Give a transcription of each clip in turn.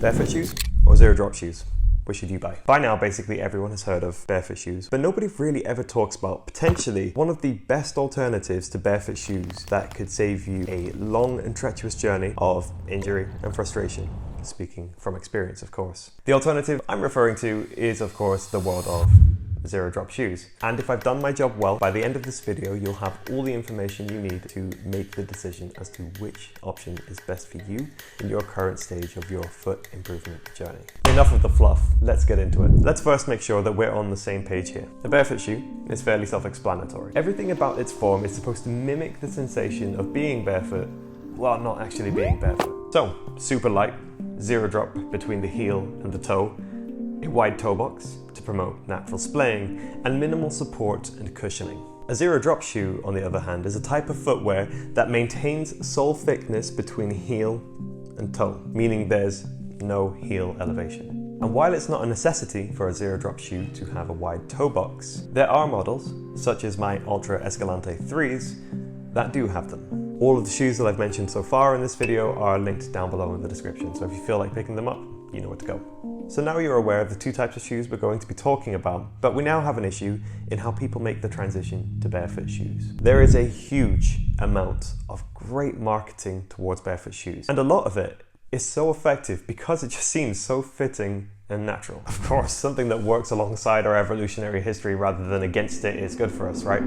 Barefoot shoes or zero drop shoes? Which should you buy? By now, basically everyone has heard of barefoot shoes, but nobody really ever talks about potentially one of the best alternatives to barefoot shoes that could save you a long and treacherous journey of injury and frustration. Speaking from experience, of course. The alternative I'm referring to is, of course, the world of zero drop shoes. And if I've done my job well, by the end of this video, you'll have all the information you need to make the decision as to which option is best for you in your current stage of your foot improvement journey. Enough of the fluff, let's get into it. Let's first make sure that we're on the same page here. A barefoot shoe is fairly self-explanatory. Everything about its form is supposed to mimic the sensation of being barefoot while not actually being barefoot. So, super light, zero drop between the heel and the toe, a wide toe box to promote natural splaying, and minimal support and cushioning. A zero drop shoe, on the other hand, is a type of footwear that maintains sole thickness between heel and toe, meaning there's no heel elevation. And while it's not a necessity for a zero drop shoe to have a wide toe box, there are models, such as my Ultra Escalante 3s, that do have them. All of the shoes that I've mentioned so far in this video are linked down below in the description, so if you feel like picking them up, you know where to go. So now you're aware of the two types of shoes we're going to be talking about, but we now have an issue in how people make the transition to barefoot shoes. There is a huge amount of great marketing towards barefoot shoes, and a lot of it is so effective because it just seems so fitting and natural. Of course, something that works alongside our evolutionary history rather than against it is good for us, right?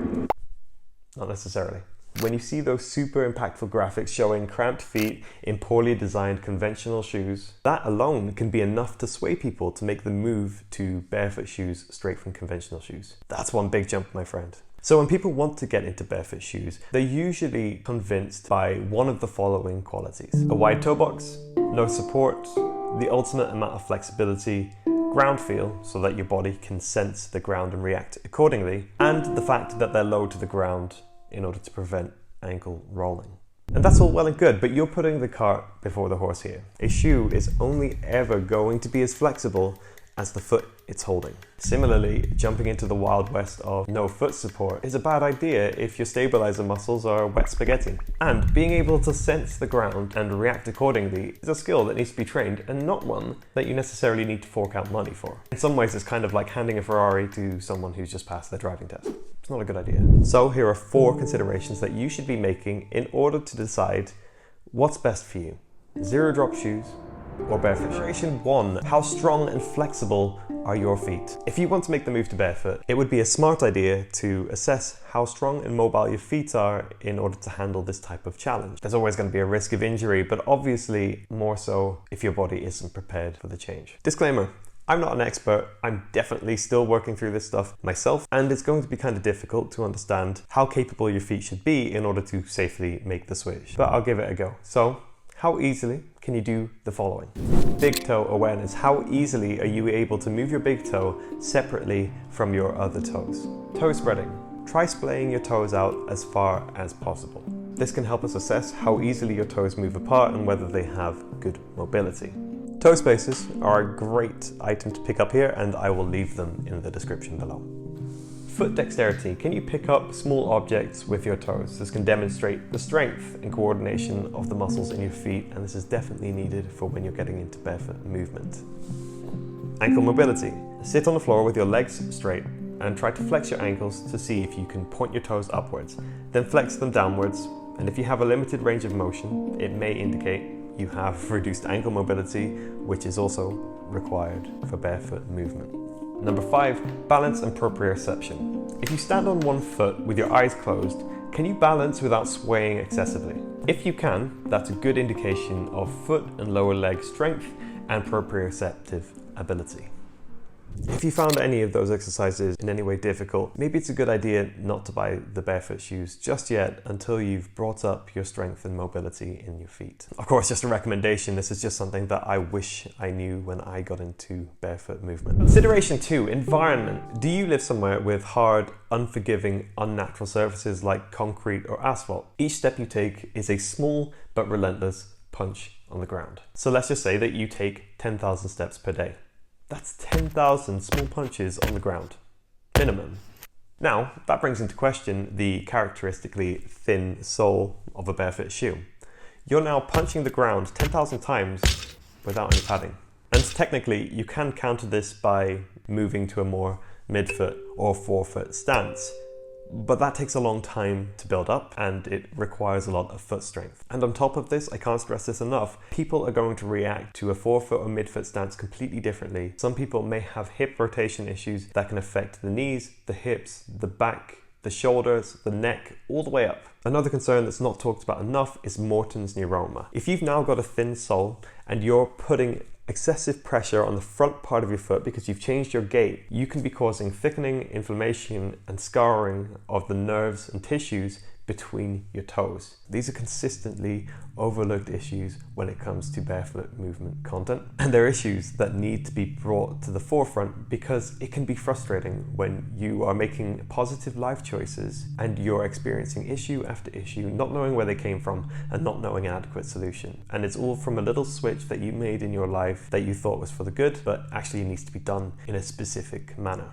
Not necessarily. When you see those super impactful graphics showing cramped feet in poorly designed conventional shoes, that alone can be enough to sway people to make the move to barefoot shoes straight from conventional shoes. That's one big jump, my friend. So when people want to get into barefoot shoes, they're usually convinced by one of the following qualities: a wide toe box, no support, the ultimate amount of flexibility, ground feel so that your body can sense the ground and react accordingly, and the fact that they're low to the ground in order to prevent ankle rolling. And that's all well and good, but you're putting the cart before the horse here. A shoe is only ever going to be as flexible as the foot it's holding. Similarly, jumping into the wild west of no foot support is a bad idea if your stabilizer muscles are wet spaghetti. And being able to sense the ground and react accordingly is a skill that needs to be trained and not one that you necessarily need to fork out money for. In some ways, it's kind of like handing a Ferrari to someone who's just passed their driving test. It's not a good idea. So here are 4 considerations that you should be making in order to decide what's best for you: zero drop shoes or barefoot. Consideration 1, how strong and flexible are your feet? If you want to make the move to barefoot, it would be a smart idea to assess how strong and mobile your feet are in order to handle this type of challenge. There's always going to be a risk of injury, but obviously more so if your body isn't prepared for the change. Disclaimer: I'm not an expert. I'm definitely still working through this stuff myself, and it's going to be kind of difficult to understand how capable your feet should be in order to safely make the switch. But I'll give it a go. So, how easily can you do the following? Big toe awareness. How easily are you able to move your big toe separately from your other toes? Toe spreading. Try splaying your toes out as far as possible. This can help us assess how easily your toes move apart and whether they have good mobility. Toe spacers are a great item to pick up here, and I will leave them in the description below. Foot dexterity. Can you pick up small objects with your toes? This can demonstrate the strength and coordination of the muscles in your feet, and this is definitely needed for when you're getting into barefoot movement. Ankle mobility. Sit on the floor with your legs straight and try to flex your ankles to see if you can point your toes upwards, then flex them downwards, and if you have a limited range of motion, it may indicate you have reduced ankle mobility, which is also required for barefoot movement. Number 5, balance and proprioception. If you stand on one foot with your eyes closed, can you balance without swaying excessively? If you can, that's a good indication of foot and lower leg strength and proprioceptive ability. If you found any of those exercises in any way difficult, maybe it's a good idea not to buy the barefoot shoes just yet until you've brought up your strength and mobility in your feet. Of course, just a recommendation. This is just something that I wish I knew when I got into barefoot movement. Consideration 2, environment. Do you live somewhere with hard, unforgiving, unnatural surfaces like concrete or asphalt? Each step you take is a small but relentless punch on the ground. So let's just say that you take 10,000 steps per day. That's 10,000 small punches on the ground, minimum. Now, that brings into question the characteristically thin sole of a barefoot shoe. You're now punching the ground 10,000 times without any padding. And technically, you can counter this by moving to a more midfoot or forefoot stance. But that takes a long time to build up and it requires a lot of foot strength. And on top of this, I can't stress this enough, people are going to react to a forefoot or midfoot stance completely differently. Some people may have hip rotation issues that can affect the knees, the hips, the back, the shoulders, the neck, all the way up. Another concern that's not talked about enough is Morton's neuroma. If you've now got a thin sole and you're putting excessive pressure on the front part of your foot because you've changed your gait, you can be causing thickening, inflammation, and scarring of the nerves and tissues between your toes. These are consistently overlooked issues when it comes to barefoot movement content. And they're issues that need to be brought to the forefront because it can be frustrating when you are making positive life choices and you're experiencing issue after issue, not knowing where they came from and not knowing an adequate solution. And it's all from a little switch that you made in your life that you thought was for the good, but actually needs to be done in a specific manner.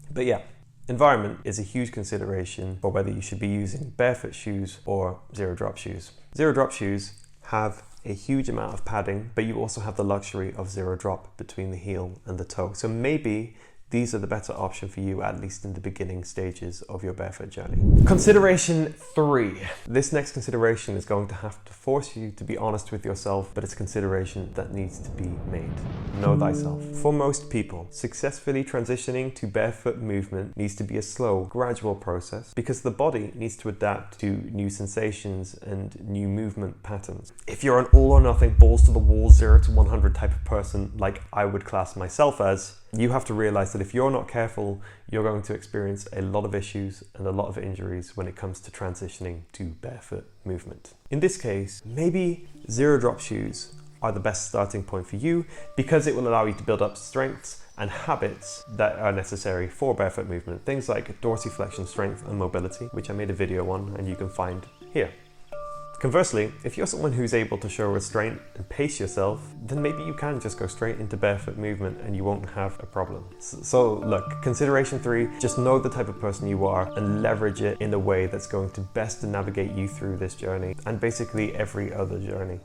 But yeah, environment is a huge consideration for whether you should be using barefoot shoes or zero drop shoes. Zero drop shoes have a huge amount of padding, but you also have the luxury of zero drop between the heel and the toe. So maybe these are the better option for you, at least in the beginning stages of your barefoot journey. Consideration 3. This next consideration is going to have to force you to be honest with yourself, but it's a consideration that needs to be made. Know thyself. For most people, successfully transitioning to barefoot movement needs to be a slow, gradual process because the body needs to adapt to new sensations and new movement patterns. If you're an all or nothing, balls to the wall, 0 to 100 type of person, like I would class myself as, you have to realize that if you're not careful, you're going to experience a lot of issues and a lot of injuries when it comes to transitioning to barefoot movement. In this case, maybe zero drop shoes are the best starting point for you because it will allow you to build up strengths and habits that are necessary for barefoot movement. Things like dorsiflexion strength and mobility, which I made a video on and you can find here. Conversely, if you're someone who's able to show restraint and pace yourself, then maybe you can just go straight into barefoot movement and you won't have a problem. So look, consideration 3, just know the type of person you are and leverage it in a way that's going to best navigate you through this journey and basically every other journey.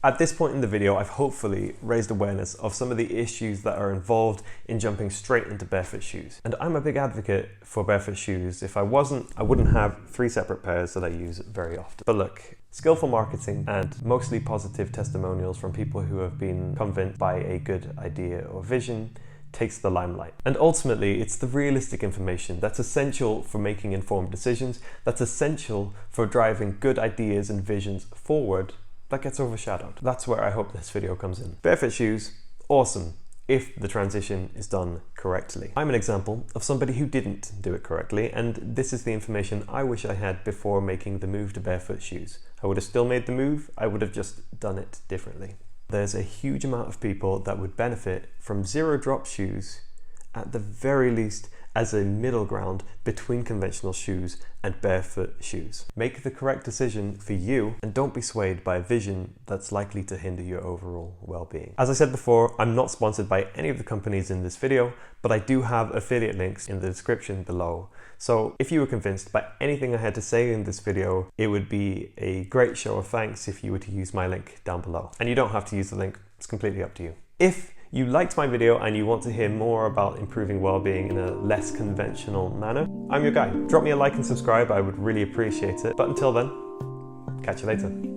At this point in the video, I've hopefully raised awareness of some of the issues that are involved in jumping straight into barefoot shoes. And I'm a big advocate for barefoot shoes. If I wasn't, I wouldn't have 3 separate pairs that I use very often. But look, skillful marketing and mostly positive testimonials from people who have been convinced by a good idea or vision takes the limelight. And ultimately, it's the realistic information that's essential for making informed decisions, that's essential for driving good ideas and visions forward, that gets overshadowed. That's where I hope this video comes in. Barefoot shoes, awesome, if the transition is done correctly. I'm an example of somebody who didn't do it correctly, and this is the information I wish I had before making the move to barefoot shoes. I would have still made the move, I would have just done it differently. There's a huge amount of people that would benefit from zero drop shoes, at the very least as a middle ground between conventional shoes and barefoot shoes. Make the correct decision for you and don't be swayed by a vision that's likely to hinder your overall well-being. As I said before, I'm not sponsored by any of the companies in this video, but I do have affiliate links in the description below. So if you were convinced by anything I had to say in this video, it would be a great show of thanks if you were to use my link down below. And you don't have to use the link, it's completely up to you. If you liked my video and you want to hear more about improving well-being in a less conventional manner, I'm your guy. Drop me a like and subscribe, I would really appreciate it. But until then, catch you later.